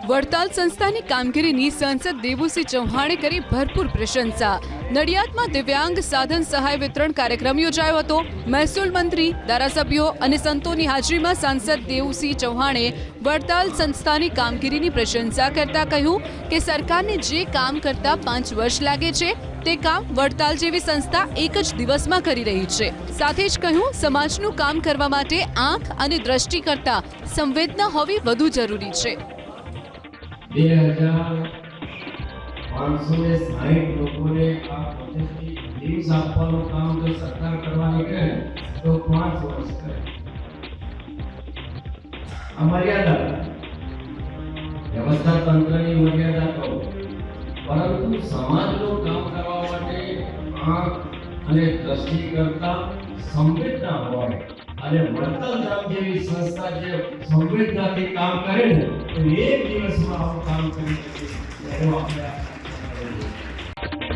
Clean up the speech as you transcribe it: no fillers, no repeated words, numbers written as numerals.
વડતાલ સંસ્થાની કામગીરીની સાંસદ દેવુસિંહ ચૌહાણે કરી ભરપૂર પ્રશંસા। નડિયાદમાં દિવ્યાંગ સાધન સહાય વિતરણ કાર્યક્રમ યોજાયો હતો। મહેસૂલ મંત્રી, ધારાસભ્યો અને સંતોની હાજરીમાં સાંસદ દેવુસિંહ ચૌહાણે વડતાલ સંસ્થાની કામગીરીની પ્રશંસા કરતા કહ્યું કે સરકારને જે કામ કરતા 5 વર્ષ લાગે છે તે કામ વડતાલ જેવી સંસ્થા એક જ દિવસમાં કરી રહી છે। સાથે જ કહ્યું, સમાજનું કામ કરવા માટે આંખ અને દ્રષ્ટિ કરતા સંવેદના હોવી વધુ જરૂરી છે। 2560 લોકોને આ પ્રોજેક્ટની લીઝ આપવાનું કામ જો સરકાર કરવાની કહે તો 5 વર્ષ કરે। આ મર્યાદા વ્યવસ્થા તંત્રની મર્યાદા કહો, પરંતુ સમાજનું કામ કરવા માટે આંખ અને દ્રષ્ટિ કરતા સંવેદના હોય અને વડતાલ ધામ જેવી સંસ્થા જે સંવેદનાથી કામ કરે ને તો એક દિવસમાં આવું કામ કરી શકે।